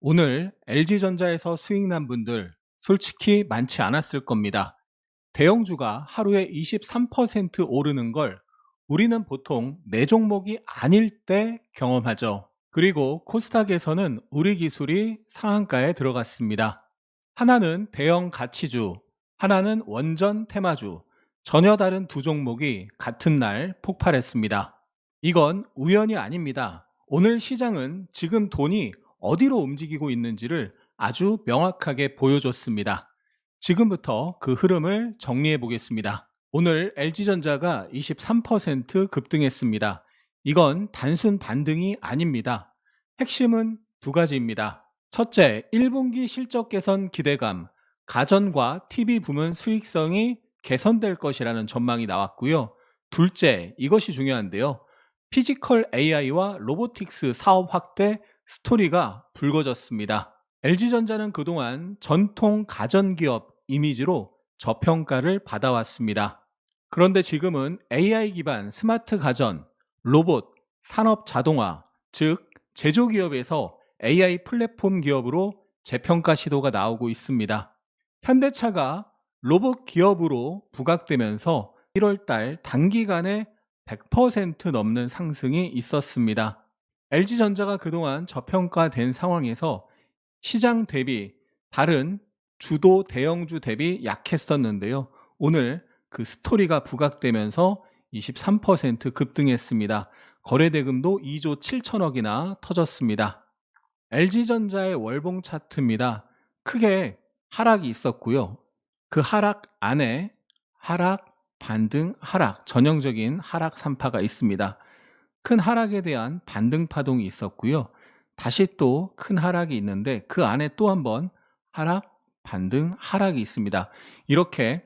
오늘 LG전자에서 수익 난 분들 솔직히 많지 않았을 겁니다. 대형주가 하루에 23% 오르는 걸 우리는 보통 내 종목이 아닐 때 경험하죠. 그리고 코스닥에서는 우리 기술이 상한가에 들어갔습니다. 하나는 대형 가치주, 하나는 원전 테마주, 전혀 다른 두 종목이 같은 날 폭발했습니다. 이건 우연이 아닙니다. 오늘 시장은 지금 돈이 어디로 움직이고 있는지를 아주 명확하게 보여줬습니다. 지금부터 그 흐름을 정리해 보겠습니다. 오늘 LG전자가 23% 급등했습니다. 이건 단순 반등이 아닙니다. 핵심은 두 가지입니다. 첫째, 1분기 실적 개선 기대감, 가전과 TV 부문 수익성이 개선될 것이라는 전망이 나왔고요. 둘째, 이것이 중요한데요. 피지컬 AI와 로보틱스 사업 확대 스토리가 불거졌습니다. LG전자는 그동안 전통 가전기업 이미지로 저평가를 받아왔습니다. 그런데 지금은 AI 기반 스마트 가전, 로봇, 산업 자동화, 즉 제조기업에서 AI 플랫폼 기업으로 재평가 시도가 나오고 있습니다. 현대차가 로봇 기업으로 부각되면서 1월달 단기간에 100% 넘는 상승이 있었습니다. LG전자가 그동안 저평가된 상황에서 시장 대비 다른 주도 대형주 대비 약했었는데요. 오늘 그 스토리가 부각되면서 23% 급등했습니다. 거래대금도 2조 7천억이나 터졌습니다. LG전자의 월봉 차트입니다. 크게 하락이 있었고요. 그 하락 안에 하락, 반등, 하락, 전형적인 하락 3파가 있습니다. 큰 하락에 대한 반등 파동이 있었고요. 다시 또 큰 하락이 있는데 그 안에 또 한번 하락, 반등, 하락이 있습니다. 이렇게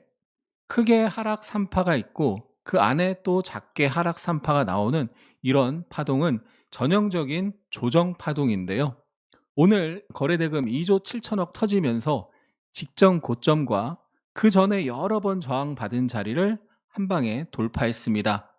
크게 하락 3파가 있고 그 안에 또 작게 하락 3파가 나오는 이런 파동은 전형적인 조정 파동인데요. 오늘 거래대금 2조 7천억 터지면서 직전 고점과 그 전에 여러 번 저항받은 자리를 한 방에 돌파했습니다.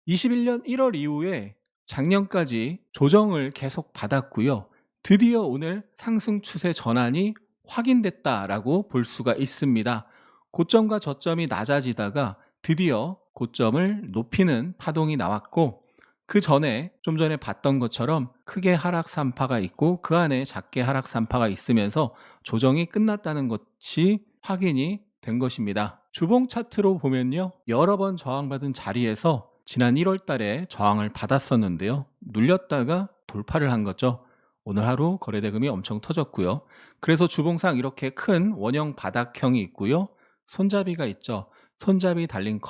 21년 1월 이후에 작년까지 조정을 계속 받았고요. 드디어 오늘 상승 추세 전환이 확인됐다라고 볼 수가 있습니다. 고점과 저점이 낮아지다가 드디어 고점을 높이는 파동이 나왔고 그 전에 좀 전에 봤던 것처럼 크게 하락 3파가 있고 그 안에 작게 하락 3파가 있으면서 조정이 끝났다는 것이 확인이 된 것입니다. 주봉 차트로 보면요. 여러 번 저항받은 자리에서 지난 1월 달에 저항을 받았었는데요. 눌렸다가 돌파를 한 거죠. 오늘 하루 거래대금이 엄청 터졌고요. 그래서 주봉상 이렇게 큰 원형 바닥형이 있고요. 손잡이가 있죠. 손잡이 달린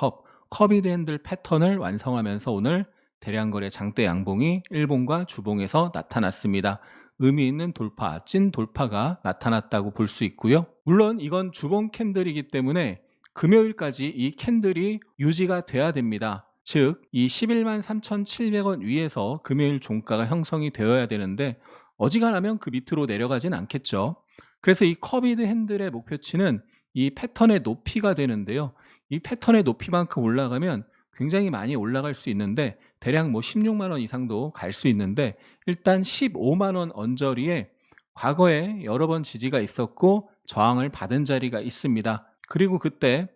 커비드 핸들 패턴을 완성하면서 오늘 대량거래 장대 양봉이 일봉과 주봉에서 나타났습니다. 의미 있는 돌파, 찐 돌파가 나타났다고 볼 수 있고요. 물론 이건 주봉 캔들이기 때문에 금요일까지 이 캔들이 유지가 돼야 됩니다. 즉, 이 11만 3,700원 위에서 금요일 종가가 형성이 되어야 되는데 어지간하면 그 밑으로 내려가진 않겠죠. 그래서 이 커비드 핸들의 목표치는 이 패턴의 높이가 되는데요. 이 패턴의 높이만큼 올라가면 굉장히 많이 올라갈 수 있는데 대략 뭐 16만 원 이상도 갈 수 있는데 일단 15만 원 언저리에 과거에 여러 번 지지가 있었고 저항을 받은 자리가 있습니다. 그리고 그때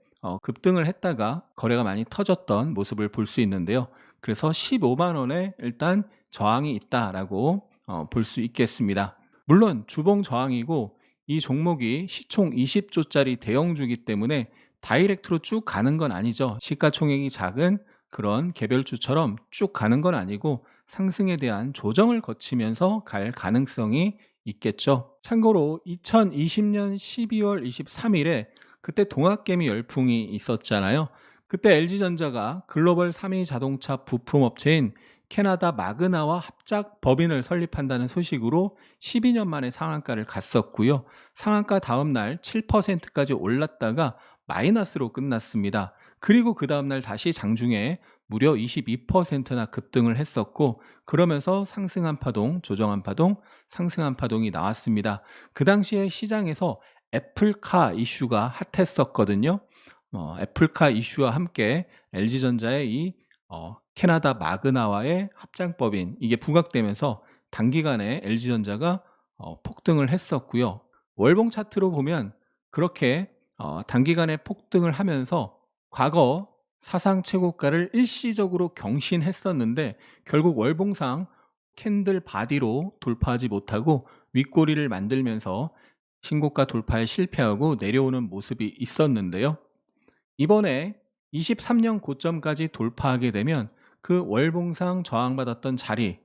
급등을 했다가 거래가 많이 터졌던 모습을 볼 수 있는데요. 그래서 15만 원에 일단 저항이 있다라고 볼 수 있겠습니다. 물론 주봉 저항이고 이 종목이 시총 20조짜리 대형주기 때문에 다이렉트로 쭉 가는 건 아니죠. 시가총액이 작은 그런 개별주처럼 쭉 가는 건 아니고 상승에 대한 조정을 거치면서 갈 가능성이 있겠죠. 참고로 2020년 12월 23일에 그때 동학개미 열풍이 있었잖아요. 그때 LG전자가 글로벌 3위 자동차 부품업체인 캐나다 마그나와 합작 법인을 설립한다는 소식으로 12년 만에 상한가를 갔었고요. 상한가 다음 날 7%까지 올랐다가 마이너스로 끝났습니다. 그리고 그 다음 날 다시 장중에 무려 22%나 급등을 했었고 그러면서 상승한 파동, 조정한 파동, 상승한 파동이 나왔습니다. 그 당시에 시장에서 애플카 이슈가 핫했었거든요. 애플카 이슈와 함께 LG전자의 이 캐나다 마그나와의 합작법인 이게 부각되면서 단기간에 LG전자가 폭등을 했었고요. 월봉 차트로 보면 그렇게 단기간에 폭등을 하면서 과거 사상 최고가를 일시적으로 경신했었는데 결국 월봉상 캔들 바디로 돌파하지 못하고 윗꼬리를 만들면서 신고가 돌파에 실패하고 내려오는 모습이 있었는데요. 이번에 23년 고점까지 돌파하게 되면 그 월봉상 저항받았던 자리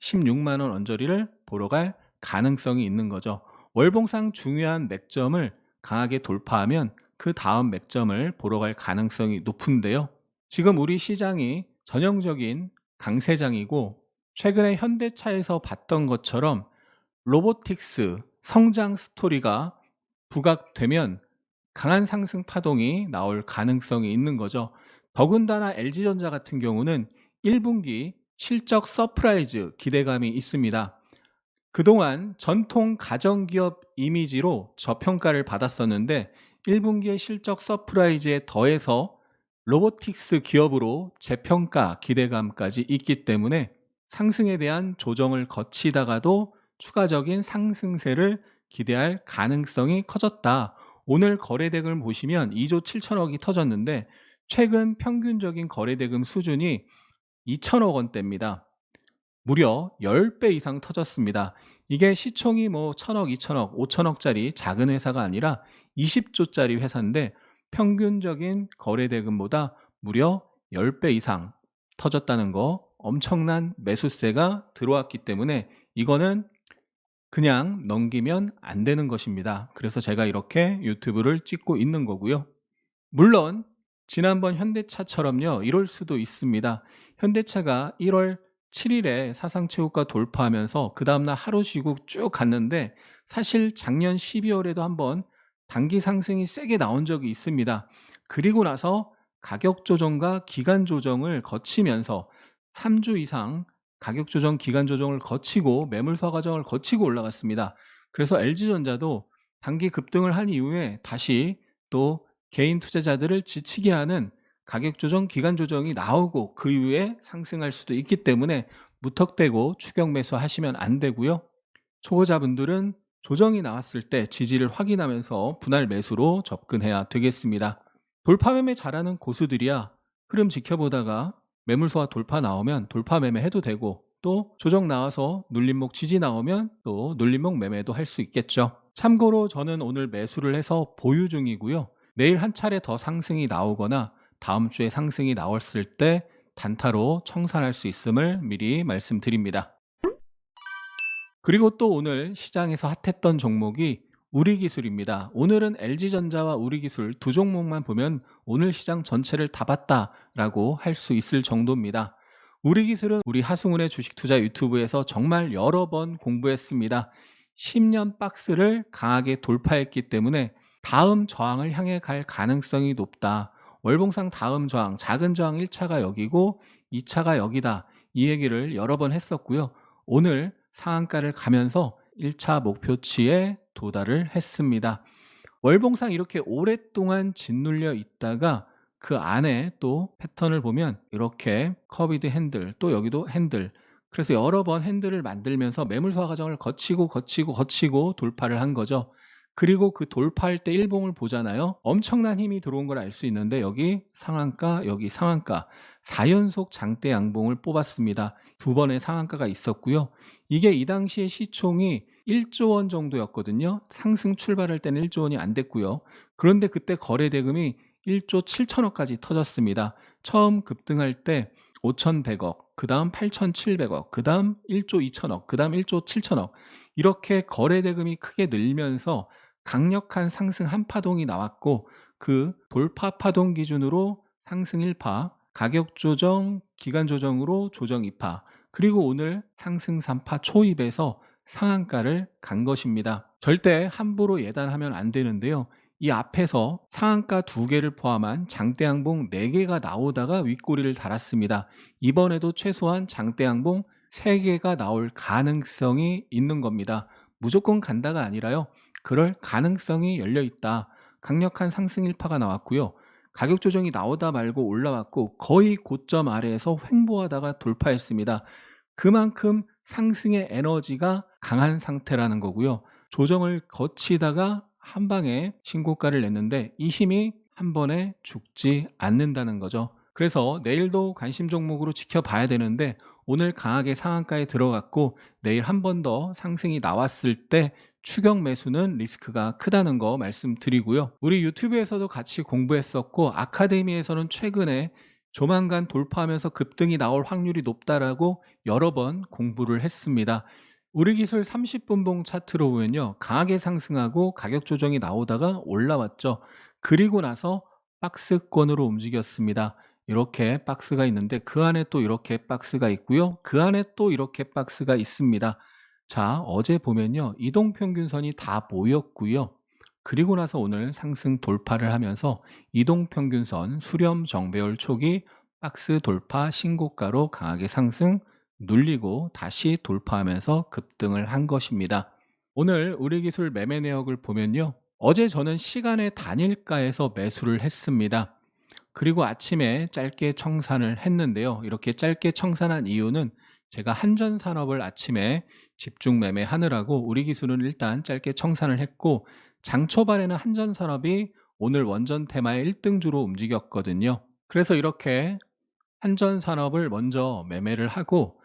16만 원 언저리를 보러 갈 가능성이 있는 거죠. 월봉상 중요한 맥점을 강하게 돌파하면 그 다음 맥점을 보러 갈 가능성이 높은데요. 지금 우리 시장이 전형적인 강세장이고 최근에 현대차에서 봤던 것처럼 로보틱스 성장 스토리가 부각되면 강한 상승 파동이 나올 가능성이 있는 거죠. 더군다나 LG전자 같은 경우는 1분기 실적 서프라이즈 기대감이 있습니다. 그동안 전통 가정기업 이미지로 저평가를 받았었는데 1분기의 실적 서프라이즈에 더해서 로보틱스 기업으로 재평가 기대감까지 있기 때문에 상승에 대한 조정을 거치다가도 추가적인 상승세를 기대할 가능성이 커졌다. 오늘 거래대금 보시면 2조 7천억이 터졌는데 최근 평균적인 거래대금 수준이 2천억 원대입니다. 무려 10배 이상 터졌습니다. 이게 시총이 뭐 1천억, 2천억, 5천억짜리 작은 회사가 아니라 20조짜리 회사인데 평균적인 거래대금보다 무려 10배 이상 터졌다는 거, 엄청난 매수세가 들어왔기 때문에 이거는 그냥 넘기면 안 되는 것입니다. 그래서 제가 이렇게 유튜브를 찍고 있는 거고요. 물론 지난번 현대차처럼요, 이럴 수도 있습니다. 현대차가 1월 7일에 사상 최고가 돌파하면서 그 다음날 하루 쉬고 쭉 갔는데 사실 작년 12월에도 한번 단기 상승이 세게 나온 적이 있습니다. 그리고 나서 가격 조정과 기간 조정을 거치면서 3주 이상 가격 조정, 기간 조정을 거치고 매물서 과정을 거치고 올라갔습니다. 그래서 LG전자도 단기 급등을 한 이후에 다시 또 개인 투자자들을 지치게 하는 가격 조정, 기간 조정이 나오고 그 이후에 상승할 수도 있기 때문에 무턱대고 추격 매수 하시면 안 되고요. 초보자분들은 조정이 나왔을 때 지지를 확인하면서 분할 매수로 접근해야 되겠습니다. 돌파 매매 잘하는 고수들이야 흐름 지켜보다가 매물소와 돌파 나오면 돌파 매매 해도 되고 또 조정 나와서 눌림목 지지 나오면 또 눌림목 매매도 할 수 있겠죠. 참고로 저는 오늘 매수를 해서 보유 중이고요. 내일 한 차례 더 상승이 나오거나 다음 주에 상승이 나왔을 때 단타로 청산할 수 있음을 미리 말씀드립니다. 그리고 또 오늘 시장에서 핫했던 종목이 우리기술입니다. 오늘은 LG전자와 우리기술 두 종목만 보면 오늘 시장 전체를 다 봤다라고 할 수 있을 정도입니다. 우리기술은 우리 하승훈의 주식투자 유튜브에서 정말 여러 번 공부했습니다. 10년 박스를 강하게 돌파했기 때문에 다음 저항을 향해 갈 가능성이 높다. 월봉상 다음 저항, 작은 저항 1차가 여기고 2차가 여기다. 이 얘기를 여러 번 했었고요. 오늘 상한가를 가면서 1차 목표치에 도달을 했습니다. 월봉상 이렇게 오랫동안 짓눌려 있다가 그 안에 또 패턴을 보면 이렇게 커비드 핸들, 또 여기도 핸들, 그래서 여러 번 핸들을 만들면서 매물서 과정을 거치고 돌파를 한 거죠. 그리고 그 돌파할 때 일봉을 보잖아요. 엄청난 힘이 들어온 걸 알 수 있는데 여기 상한가, 여기 상한가 4연속 장대 양봉을 뽑았습니다. 두 번의 상한가가 있었고요. 이게 이 당시에 시총이 1조 원 정도였거든요. 상승 출발할 때는 1조 원이 안 됐고요. 그런데 그때 거래 대금이 1조 7천억까지 터졌습니다. 처음 급등할 때 5,100억, 그 다음 8,700억, 그 다음 1조 2천억, 그 다음 1조 7천억 이렇게 거래 대금이 크게 늘면서 강력한 상승 한파동이 나왔고 그 돌파 파동 기준으로 상승 1파, 가격 조정, 기간 조정으로 조정 2파, 그리고 오늘 상승 3파 초입에서 상한가를 간 것입니다. 절대 함부로 예단하면 안 되는데요. 이 앞에서 상한가 2개를 포함한 장대양봉 4개가 나오다가 윗꼬리를 달았습니다. 이번에도 최소한 장대양봉 3개가 나올 가능성이 있는 겁니다. 무조건 간다가 아니라요. 그럴 가능성이 열려 있다. 강력한 상승 1파가 나왔고요. 가격 조정이 나오다 말고 올라왔고 거의 고점 아래에서 횡보하다가 돌파했습니다. 그만큼 상승의 에너지가 강한 상태라는 거고요. 조정을 거치다가 한 방에 신고가를 냈는데 이 힘이 한 번에 죽지 않는다는 거죠. 그래서 내일도 관심 종목으로 지켜봐야 되는데 오늘 강하게 상한가에 들어갔고 내일 한 번 더 상승이 나왔을 때 추격 매수는 리스크가 크다는 거 말씀드리고요. 우리 유튜브에서도 같이 공부했었고 아카데미에서는 최근에 조만간 돌파하면서 급등이 나올 확률이 높다라고 여러 번 공부를 했습니다. 우리 기술 30분봉 차트로 보면요. 강하게 상승하고 가격 조정이 나오다가 올라왔죠. 그리고 나서 박스권으로 움직였습니다. 이렇게 박스가 있는데 그 안에 또 이렇게 박스가 있고요. 그 안에 또 이렇게 박스가 있습니다. 자, 어제 보면요. 이동평균선이 다 모였고요. 그리고 나서 오늘 상승 돌파를 하면서 이동평균선 수렴 정배열 초기 박스 돌파 신고가로 강하게 상승 눌리고 다시 돌파하면서 급등을 한 것입니다. 오늘 우리기술 매매 내역을 보면요. 어제 저는 시간의 단일가에서 매수를 했습니다. 그리고 아침에 짧게 청산을 했는데요. 이렇게 짧게 청산한 이유는 제가 한전산업을 아침에 집중 매매하느라고 우리 기술은 일단 짧게 청산을 했고 장 초반에는 한전산업이 오늘 원전 테마의 1등주로 움직였거든요. 그래서 이렇게 한전산업을 먼저 매매를 하고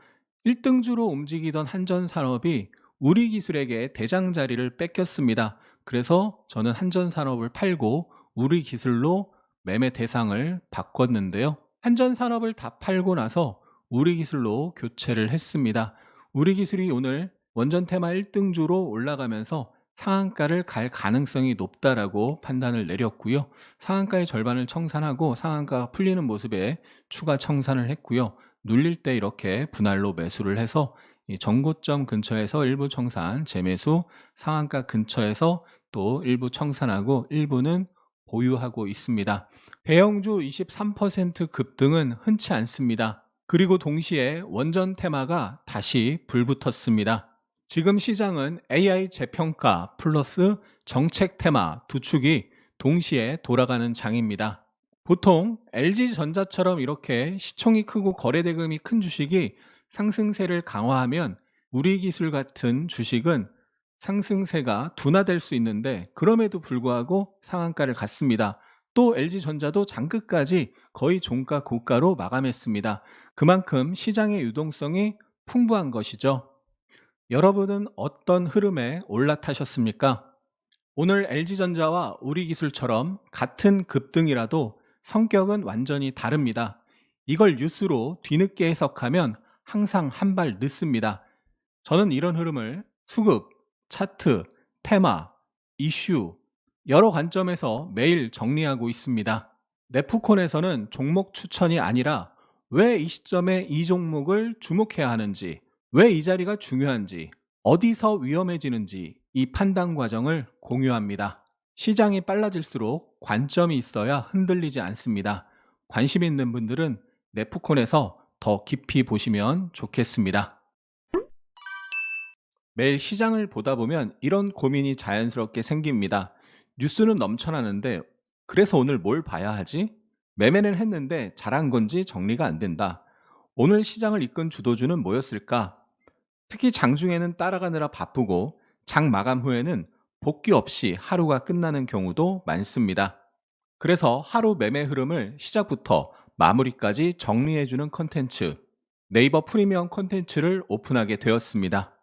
1등주로 움직이던 한전산업이 우리 기술에게 대장 자리를 뺏겼습니다. 그래서 저는 한전산업을 팔고 우리 기술로 매매 대상을 바꿨는데요. 한전산업을 다 팔고 나서 우리 기술로 교체를 했습니다. 우리 기술이 오늘 원전 테마 1등주로 올라가면서 상한가를 갈 가능성이 높다라고 판단을 내렸고요. 상한가의 절반을 청산하고 상한가가 풀리는 모습에 추가 청산을 했고요. 눌릴 때 이렇게 분할로 매수를 해서 이 정고점 근처에서 일부 청산, 재매수, 상한가 근처에서 또 일부 청산하고 일부는 보유하고 있습니다. 대형주 23% 급등은 흔치 않습니다. 그리고 동시에 원전 테마가 다시 불붙었습니다. 지금 시장은 AI 재평가 플러스 정책 테마 두 축이 동시에 돌아가는 장입니다. 보통 LG전자처럼 이렇게 시총이 크고 거래대금이 큰 주식이 상승세를 강화하면 우리기술 같은 주식은 상승세가 둔화될 수 있는데 그럼에도 불구하고 상한가를 갔습니다. 또 LG전자도 장끝까지 거의 종가 고가로 마감했습니다. 그만큼 시장의 유동성이 풍부한 것이죠. 여러분은 어떤 흐름에 올라타셨습니까? 오늘 LG전자와 우리기술처럼 같은 급등이라도 성격은 완전히 다릅니다. 이걸 뉴스로 뒤늦게 해석하면 항상 한 발 늦습니다. 저는 이런 흐름을 수급, 차트, 테마, 이슈 여러 관점에서 매일 정리하고 있습니다. 네프콘에서는 종목 추천이 아니라 왜 이 시점에 이 종목을 주목해야 하는지, 왜 이 자리가 중요한지, 어디서 위험해지는지 이 판단 과정을 공유합니다. 시장이 빨라질수록 관점이 있어야 흔들리지 않습니다. 관심 있는 분들은 네프콘에서 더 깊이 보시면 좋겠습니다. 매일 시장을 보다 보면 이런 고민이 자연스럽게 생깁니다. 뉴스는 넘쳐나는데 그래서 오늘 뭘 봐야 하지? 매매는 했는데 잘한 건지 정리가 안 된다. 오늘 시장을 이끈 주도주는 뭐였을까? 특히 장중에는 따라가느라 바쁘고 장 마감 후에는 복귀 없이 하루가 끝나는 경우도 많습니다. 그래서 하루 매매 흐름을 시작부터 마무리까지 정리해주는 컨텐츠, 네이버 프리미엄 컨텐츠를 오픈하게 되었습니다.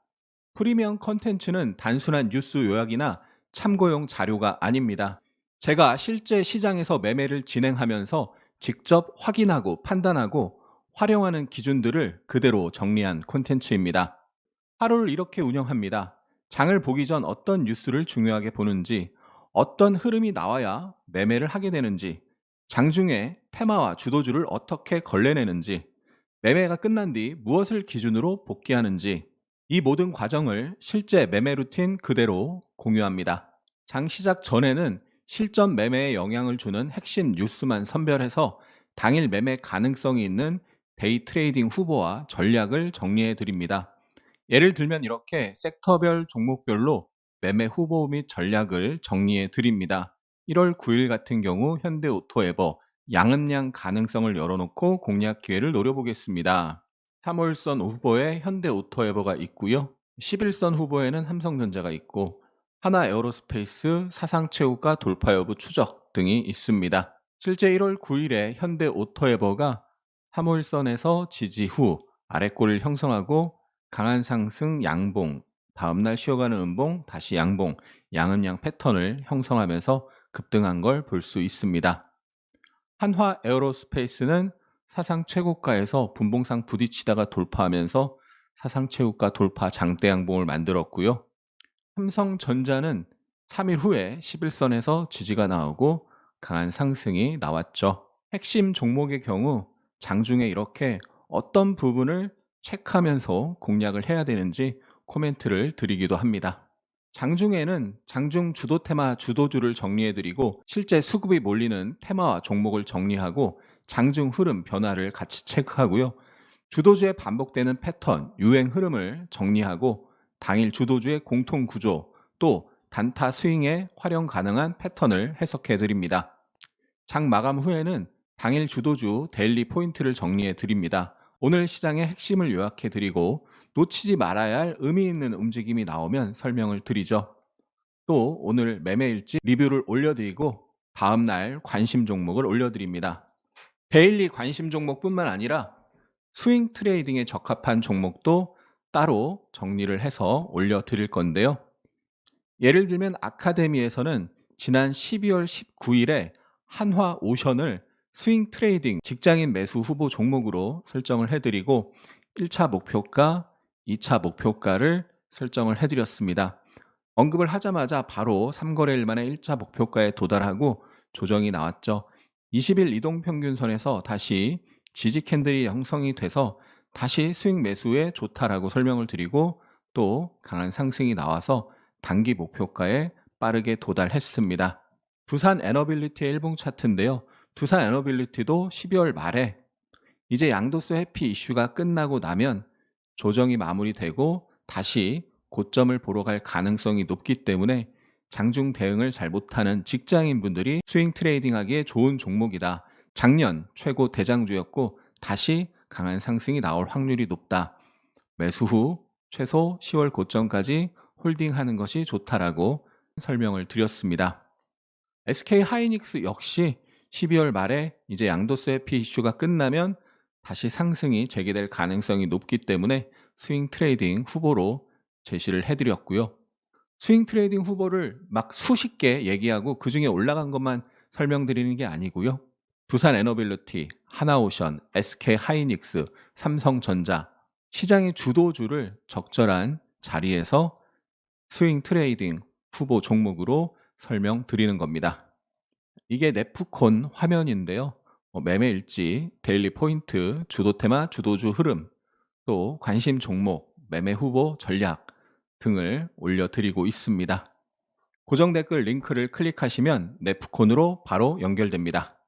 프리미엄 컨텐츠는 단순한 뉴스 요약이나 참고용 자료가 아닙니다. 제가 실제 시장에서 매매를 진행하면서 직접 확인하고 판단하고 활용하는 기준들을 그대로 정리한 콘텐츠입니다. 하루를 이렇게 운영합니다. 장을 보기 전 어떤 뉴스를 중요하게 보는지, 어떤 흐름이 나와야 매매를 하게 되는지, 장중에 테마와 주도주를 어떻게 걸러내는지, 매매가 끝난 뒤 무엇을 기준으로 복귀하는지, 이 모든 과정을 실제 매매 루틴 그대로 공유합니다. 장 시작 전에는 실전 매매에 영향을 주는 핵심 뉴스만 선별해서 당일 매매 가능성이 있는 데이 트레이딩 후보와 전략을 정리해 드립니다. 예를 들면 이렇게 섹터별 종목별로 매매 후보 및 전략을 정리해 드립니다. 1월 9일 같은 경우 현대오토에버 양은양 가능성을 열어놓고 공략 기회를 노려보겠습니다. 3월선 후보에 현대오토에버가 있고요. 11선 후보에는 삼성전자가 있고 하나에어로스페이스, 사상체육과 돌파 여부 추적 등이 있습니다. 실제 1월 9일에 현대오토에버가 3호일선에서 지지 후 아래꼬리를 형성하고 강한 상승 양봉, 다음날 쉬어가는 음봉, 다시 양봉, 양은 양 패턴을 형성하면서 급등한 걸 볼 수 있습니다. 한화 에어로스페이스는 사상 최고가에서 분봉상 부딪히다가 돌파하면서 사상 최고가 돌파 장대 양봉을 만들었고요. 삼성전자는 3일 후에 11선에서 지지가 나오고 강한 상승이 나왔죠. 핵심 종목의 경우 장중에 이렇게 어떤 부분을 체크하면서 공략을 해야 되는지 코멘트를 드리기도 합니다. 장중에는 장중 주도 테마 주도주를 정리해드리고 실제 수급이 몰리는 테마와 종목을 정리하고 장중 흐름 변화를 같이 체크하고요. 주도주의 반복되는 패턴, 유행 흐름을 정리하고 당일 주도주의 공통 구조, 또 단타 스윙에 활용 가능한 패턴을 해석해 드립니다. 장 마감 후에는 당일 주도주 데일리 포인트를 정리해 드립니다. 오늘 시장의 핵심을 요약해 드리고 놓치지 말아야 할 의미 있는 움직임이 나오면 설명을 드리죠. 또 오늘 매매일지 리뷰를 올려드리고 다음날 관심 종목을 올려드립니다. 데일리 관심 종목뿐만 아니라 스윙 트레이딩에 적합한 종목도 따로 정리를 해서 올려드릴 건데요. 예를 들면 아카데미에서는 지난 12월 19일에 한화 오션을 스윙 트레이딩 직장인 매수 후보 종목으로 설정을 해드리고 1차 목표가, 2차 목표가를 설정을 해드렸습니다. 언급을 하자마자 바로 3거래일 만에 1차 목표가에 도달하고 조정이 나왔죠. 20일 이동평균선에서 다시 지지 캔들이 형성이 돼서 다시 수익 매수에 좋다라고 설명을 드리고 또 강한 상승이 나와서 단기 목표가에 빠르게 도달했습니다. 두산 에너빌리티의 일봉 차트인데요. 두산 에너빌리티도 12월 말에 이제 양도세 회피 이슈가 끝나고 나면 조정이 마무리되고 다시 고점을 보러 갈 가능성이 높기 때문에 장중 대응을 잘 못하는 직장인분들이 스윙 트레이딩하기에 좋은 종목이다. 작년 최고 대장주였고 다시 강한 상승이 나올 확률이 높다. 매수 후 최소 10월 고점까지 홀딩하는 것이 좋다라고 설명을 드렸습니다. SK 하이닉스 역시 12월 말에 이제 양도세 회피 이슈가 끝나면 다시 상승이 재개될 가능성이 높기 때문에 스윙 트레이딩 후보로 제시를 해드렸고요. 스윙 트레이딩 후보를 막 수십 개 얘기하고 그 중에 올라간 것만 설명드리는 게 아니고요. 두산 에너빌리티, 하나오션, SK 하이닉스, 삼성전자 시장의 주도주를 적절한 자리에서 스윙 트레이딩 후보 종목으로 설명드리는 겁니다. 이게 네프콘 화면인데요. 매매 일지, 데일리 포인트, 주도 테마, 주도주 흐름, 또 관심 종목, 매매 후보 전략 등을 올려드리고 있습니다. 고정 댓글 링크를 클릭하시면 네프콘으로 바로 연결됩니다.